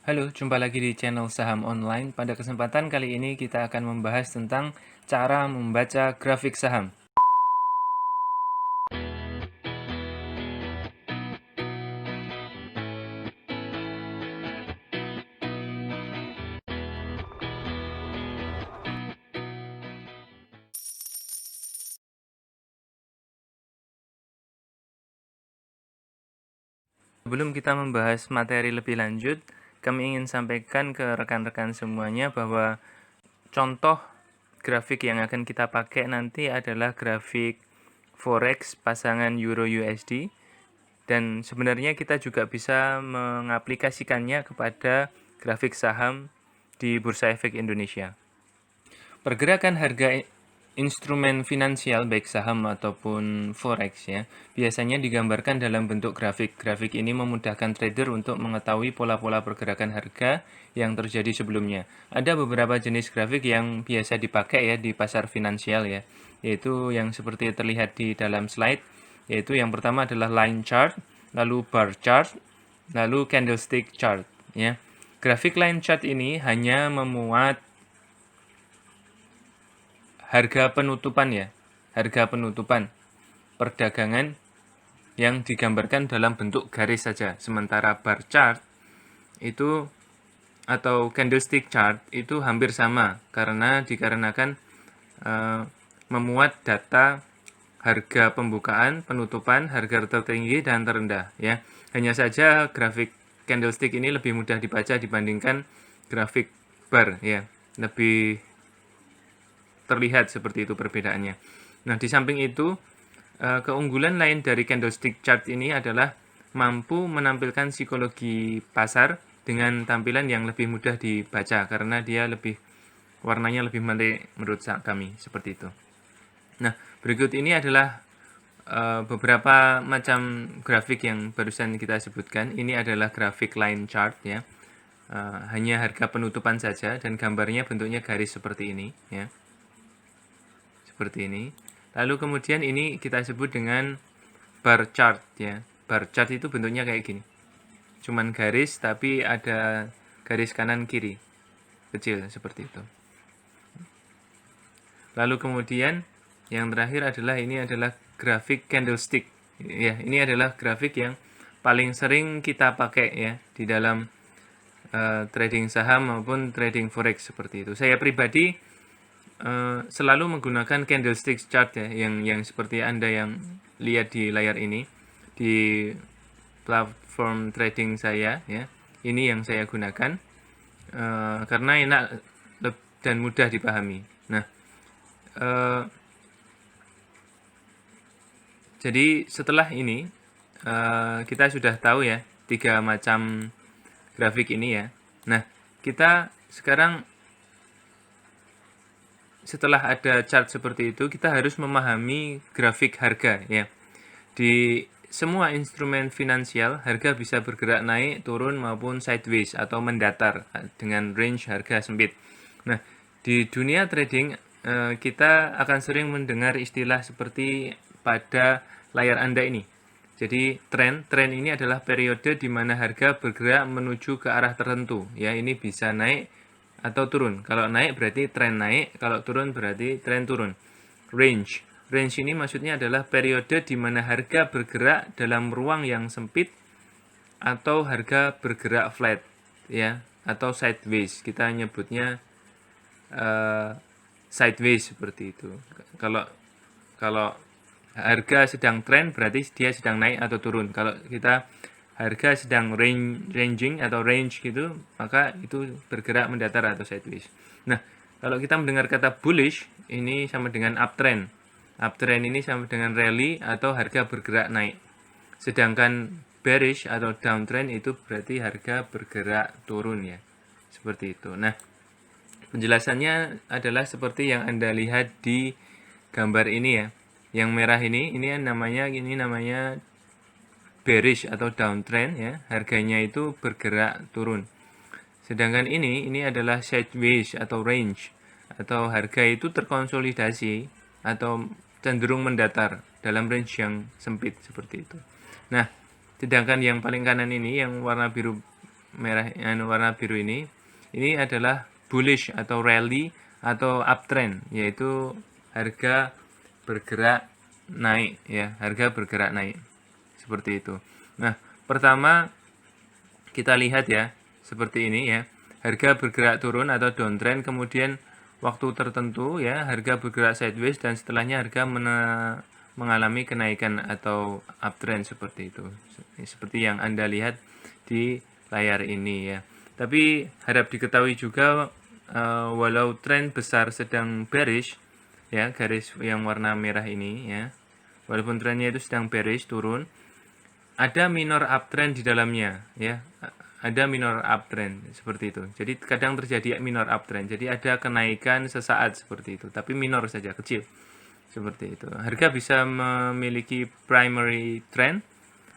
Halo, jumpa lagi di channel Saham Online. Pada kesempatan kali ini kita akan membahas tentang cara membaca grafik saham. Sebelum kita membahas materi lebih lanjut, kami ingin sampaikan ke rekan-rekan semuanya bahwa contoh grafik yang akan kita pakai nanti adalah grafik forex pasangan euro USD, dan sebenarnya kita juga bisa mengaplikasikannya kepada grafik saham di Bursa Efek Indonesia. Pergerakan harga instrumen finansial baik saham ataupun forex ya, biasanya digambarkan dalam bentuk grafik. Grafik ini memudahkan trader untuk mengetahui pola-pola pergerakan harga yang terjadi sebelumnya. Ada beberapa jenis grafik yang biasa dipakai ya di pasar finansial ya, yaitu yang seperti terlihat di dalam slide, yaitu yang pertama adalah line chart, lalu bar chart, lalu candlestick chart ya. Grafik line chart ini hanya memuat harga penutupan ya, harga penutupan perdagangan yang digambarkan dalam bentuk garis saja. Sementara bar chart itu atau candlestick chart itu hampir sama dikarenakan memuat data harga pembukaan, penutupan, harga tertinggi dan terendah ya. Hanya saja grafik candlestick ini lebih mudah dibaca dibandingkan grafik bar ya. Lebih terlihat seperti itu perbedaannya. Nah, di samping itu, keunggulan lain dari candlestick chart ini adalah mampu menampilkan psikologi pasar dengan tampilan yang lebih mudah dibaca karena dia warnanya lebih menarik menurut kami seperti itu. Nah, berikut ini adalah beberapa macam grafik yang barusan kita sebutkan. Ini adalah grafik line chart ya. Hanya harga penutupan saja dan gambarnya bentuknya garis seperti ini ya. Seperti ini. Lalu kemudian ini kita sebut dengan bar chart ya. Bar chart itu bentuknya kayak gini. Cuman garis tapi ada garis kanan kiri. Kecil seperti itu. Lalu kemudian yang terakhir adalah ini adalah grafik candlestick. Ya, ini adalah grafik yang paling sering kita pakai ya di dalam trading saham maupun trading forex seperti itu. Saya pribadi selalu menggunakan candlestick chart ya, yang seperti Anda yang lihat di layar ini di platform trading saya ya. Ini yang saya gunakan karena enak dan mudah dipahami. Nah, jadi setelah ini kita sudah tahu ya 3 macam grafik ini ya. Nah, kita sekarang setelah ada chart seperti itu, kita harus memahami grafik harga ya. Di semua instrumen finansial, harga bisa bergerak naik, turun maupun sideways atau mendatar dengan range harga sempit. Nah, di dunia trading kita akan sering mendengar istilah seperti pada layar Anda ini. Jadi tren ini adalah periode di mana harga bergerak menuju ke arah tertentu. Ya, ini bisa naik atau turun. Kalau naik berarti tren naik, kalau turun berarti tren turun. Range ini maksudnya adalah periode di mana harga bergerak dalam ruang yang sempit atau harga bergerak flat ya, atau sideways. Kita nyebutnya sideways seperti itu. Kalau harga sedang tren berarti dia sedang naik atau turun. Kalau kita harga sedang ranging atau range gitu, maka itu bergerak mendatar atau sideways. Nah, kalau kita mendengar kata bullish, ini sama dengan uptrend. Uptrend ini sama dengan rally atau harga bergerak naik. Sedangkan bearish atau downtrend itu berarti harga bergerak turun ya. Seperti itu. Nah, penjelasannya adalah seperti yang Anda lihat di gambar ini ya. Yang merah ini namanya bearish atau downtrend ya. Harganya itu bergerak turun. Sedangkan ini adalah sideways atau range atau harga itu terkonsolidasi atau cenderung mendatar dalam range yang sempit seperti itu. Nah, sedangkan yang paling kanan ini yang warna biru merah warna biru ini adalah bullish atau rally atau uptrend, yaitu harga bergerak naik ya, harga bergerak naik seperti itu. Nah, pertama kita lihat ya, seperti ini ya, harga bergerak turun atau downtrend, kemudian waktu tertentu ya harga bergerak sideways, dan setelahnya harga mengalami kenaikan atau uptrend seperti itu, seperti yang Anda lihat di layar ini ya. Tapi harap diketahui juga, walau tren besar sedang bearish ya, garis yang warna merah ini ya, walaupun trennya itu sedang bearish turun, ada minor uptrend di dalamnya ya, ada minor uptrend seperti itu. Jadi kadang terjadi minor uptrend, jadi ada kenaikan sesaat seperti itu, tapi minor saja, kecil seperti itu. Harga bisa memiliki primary trend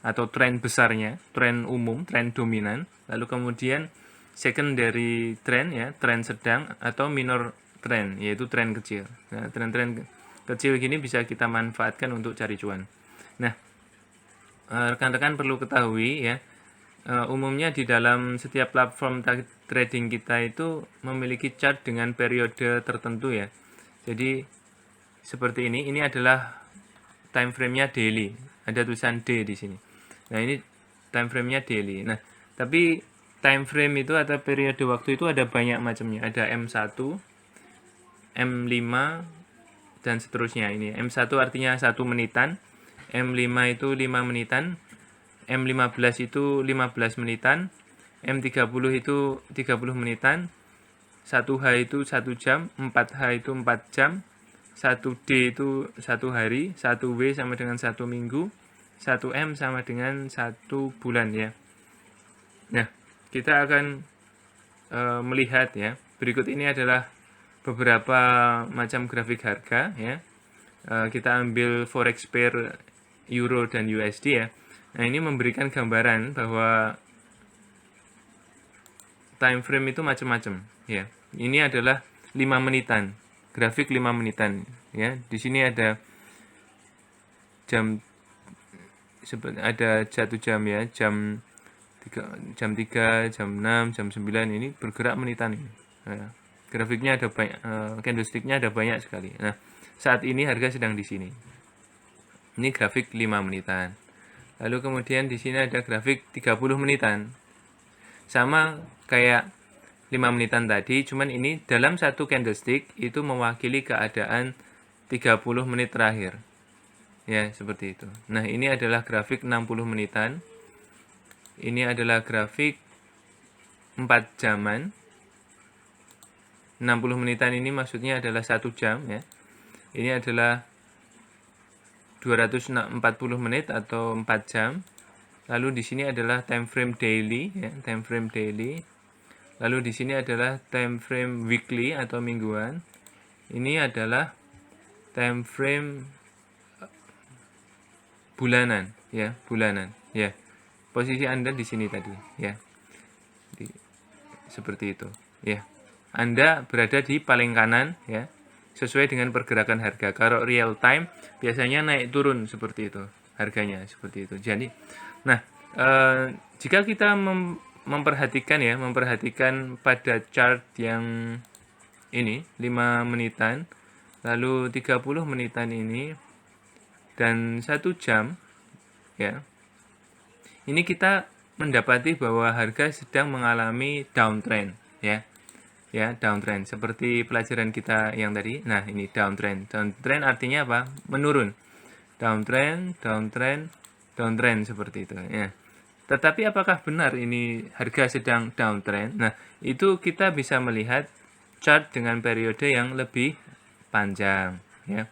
atau tren besarnya, tren umum, tren dominan, lalu kemudian secondary trend ya, tren sedang, atau minor trend, yaitu tren kecil. Nah, tren-tren kecil gini bisa kita manfaatkan untuk cari cuan. Nah, rekan-rekan perlu ketahui ya, umumnya di dalam setiap platform trading kita itu memiliki chart dengan periode tertentu ya. Jadi seperti ini adalah time frame-nya daily. Ada tulisan D di sini. Nah, ini time frame-nya daily. Nah, tapi time frame itu atau periode waktu itu ada banyak macamnya. Ada M1, M5, dan seterusnya. Ini M1 artinya 1 menitan, M5 itu 5 menitan, M15 itu 15 menitan, M30 itu 30 menitan, 1H itu 1 jam, 4H itu 4 jam, 1D itu 1 hari, 1W sama dengan 1 minggu, 1M sama dengan 1 bulan ya. Nah, kita akan melihat ya, berikut ini adalah beberapa macam grafik harga ya. Kita ambil forex pair euro dan USD ya. Nah, ini memberikan gambaran bahwa time frame itu macam-macam ya. Ini adalah 5 menitan, grafik 5 menitan ya. Di sini ada jam, ada 1 jam ya, jam 3, jam 6, jam 9, ini bergerak menitan ini. Nah, grafiknya ada banyak, candlesticknya ada banyak sekali. Nah, saat ini harga sedang di sini. Ini grafik 5 menitan. Lalu kemudian di sini ada grafik 30 menitan. Sama kayak 5 menitan tadi, cuman ini dalam satu candlestick itu mewakili keadaan 30 menit terakhir. Ya, seperti itu. Nah, ini adalah grafik 60 menitan. Ini adalah grafik 4 jaman. 60 menitan ini maksudnya adalah 1 jam ya. Ini adalah 240 menit atau 4 jam. Lalu di sini adalah time frame daily ya, time frame daily. Lalu di sini adalah time frame weekly atau mingguan. Ini adalah time frame bulanan ya, bulanan ya. Posisi Anda di sini tadi ya. Seperti itu ya. Anda berada di paling kanan ya, sesuai dengan pergerakan harga. Kalau real time biasanya naik turun seperti itu harganya, seperti itu. Jadi nah, jika kita memperhatikan pada chart yang ini 5 menitan, lalu 30 menitan ini, dan 1 jam ya, ini kita mendapati bahwa harga sedang mengalami downtrend ya, downtrend seperti pelajaran kita yang tadi. Nah, ini downtrend. Downtrend artinya apa? Menurun. Downtrend, downtrend, downtrend seperti itu ya. Tetapi apakah benar ini harga sedang downtrend? Nah, itu kita bisa melihat chart dengan periode yang lebih panjang ya.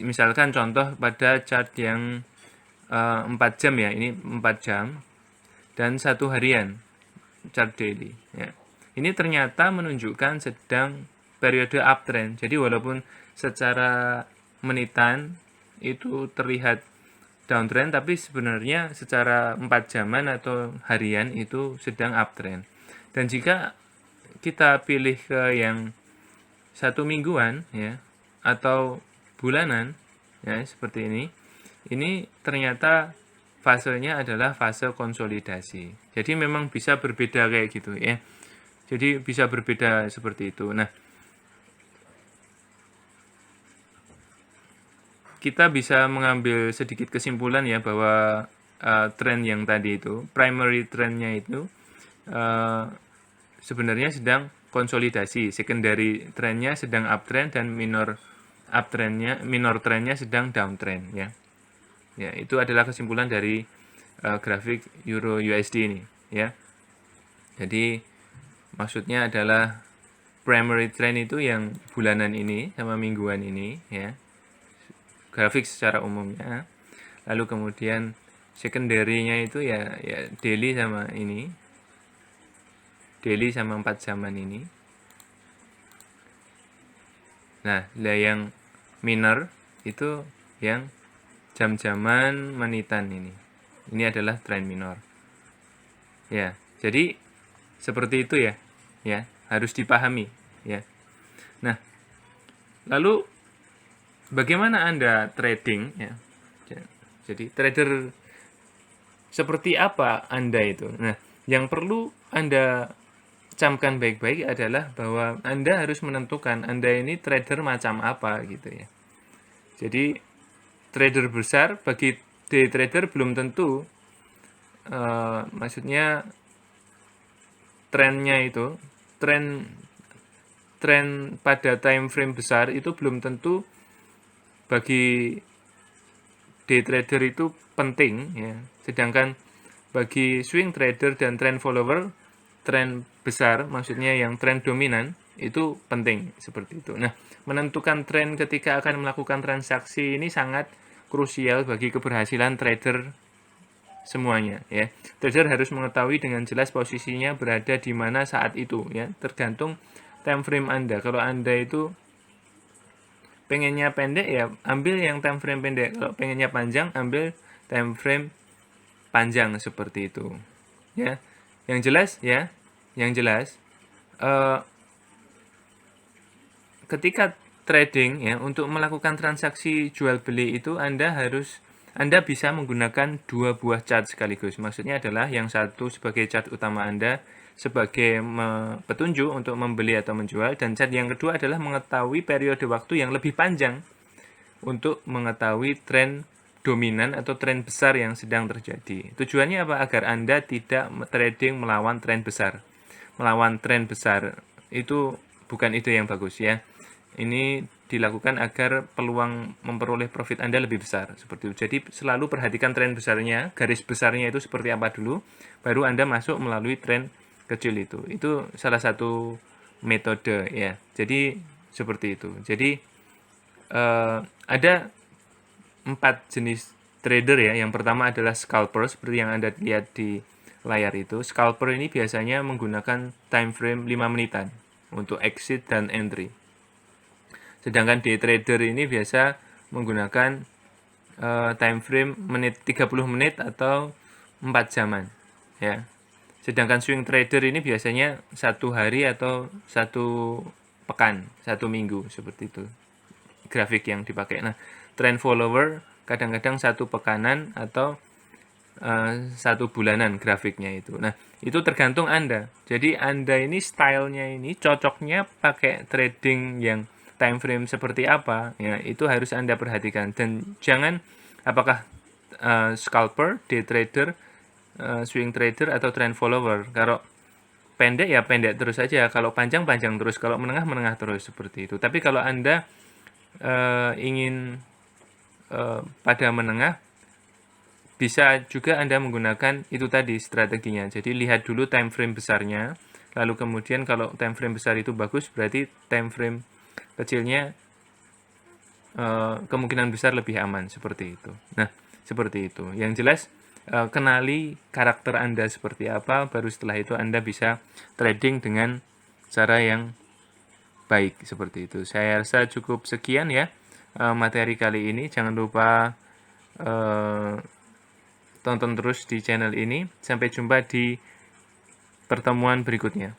Misalkan contoh pada chart yang 4 jam ya, ini 4 jam dan 1 harian chart daily ya. Ini ternyata menunjukkan sedang periode uptrend. Jadi walaupun secara menitan itu terlihat downtrend, tapi sebenarnya secara 4 jaman atau harian itu sedang uptrend. Dan jika kita pilih ke yang 1 mingguan ya atau bulanan ya, seperti ini ternyata fasenya adalah fase konsolidasi. Jadi memang bisa berbeda kayak gitu ya. Jadi bisa berbeda seperti itu. Nah, kita bisa mengambil sedikit kesimpulan ya bahwa tren yang tadi itu, primary trendnya itu sebenarnya sedang konsolidasi, secondary trendnya sedang uptrend, dan minor trendnya sedang downtrend ya. Ya, itu adalah kesimpulan dari grafik Euro USD ini ya. Jadi maksudnya adalah primary trend itu yang bulanan ini sama mingguan ini ya. Grafik secara umumnya. Lalu kemudian secondary-nya itu ya daily sama ini. Daily sama 4 jaman ini. Nah, yang minor itu yang jam-jaman menitan ini. Ini adalah trend minor. Ya, jadi seperti itu ya. Ya, harus dipahami ya. Nah, lalu bagaimana Anda trading ya? Jadi trader seperti apa Anda itu? Nah, yang perlu Anda camkan baik-baik adalah bahwa Anda harus menentukan Anda ini trader macam apa gitu ya. Jadi trader besar bagi day trader belum tentu maksudnya trennya itu tren pada time frame besar itu belum tentu bagi day trader itu penting ya. Sedangkan bagi swing trader dan trend follower, tren besar maksudnya yang tren dominan itu penting seperti itu. Nah, menentukan tren ketika akan melakukan transaksi ini sangat krusial bagi keberhasilan trader semuanya ya. Trader harus mengetahui dengan jelas posisinya berada di mana saat itu ya, tergantung time frame Anda. Kalau Anda itu pengennya pendek ya ambil yang time frame pendek, kalau pengennya panjang ambil time frame panjang seperti itu ya. Yang jelas ketika trading ya, untuk melakukan transaksi jual beli itu Anda bisa menggunakan dua buah chart sekaligus. Maksudnya adalah yang satu sebagai chart utama Anda sebagai petunjuk untuk membeli atau menjual, dan chart yang kedua adalah mengetahui periode waktu yang lebih panjang untuk mengetahui tren dominan atau tren besar yang sedang terjadi. Tujuannya apa? Agar Anda tidak trading melawan tren besar. Melawan tren besar itu bukan ide yang bagus ya. Ini dilakukan agar peluang memperoleh profit Anda lebih besar seperti itu. Jadi selalu perhatikan tren besarnya, garis besarnya itu seperti apa dulu, baru Anda masuk melalui tren kecil itu. Itu salah satu metode ya. Jadi seperti itu. Jadi ada 4 jenis trader ya. Yang pertama adalah scalper seperti yang Anda lihat di layar itu. Scalper ini biasanya menggunakan time frame 5 menitan untuk exit dan entry. Sedangkan day trader ini biasa menggunakan time frame 30 menit atau 4 jaman ya. Sedangkan swing trader ini biasanya 1 hari atau 1 pekan, 1 minggu seperti itu grafik yang dipakai. Nah, trend follower kadang-kadang 1 pekanan atau 1 bulanan grafiknya itu. Nah, itu tergantung Anda. Jadi Anda ini stylenya ini cocoknya pakai trading yang time frame seperti apa ya, itu harus Anda perhatikan. Dan jangan apakah scalper, day trader, swing trader atau trend follower. Kalau pendek ya pendek terus saja, kalau panjang terus, kalau menengah terus seperti itu. Tapi kalau Anda ingin pada menengah, bisa juga Anda menggunakan itu tadi strateginya. Jadi lihat dulu time frame besarnya, lalu kemudian kalau time frame besar itu bagus, berarti time frame kecilnya kemungkinan besar lebih aman seperti itu. Nah, seperti itu. Yang jelas kenali karakter Anda seperti apa, baru setelah itu Anda bisa trading dengan cara yang baik seperti itu. Saya rasa cukup sekian ya materi kali ini. Jangan lupa tonton terus di channel ini. Sampai jumpa di pertemuan berikutnya.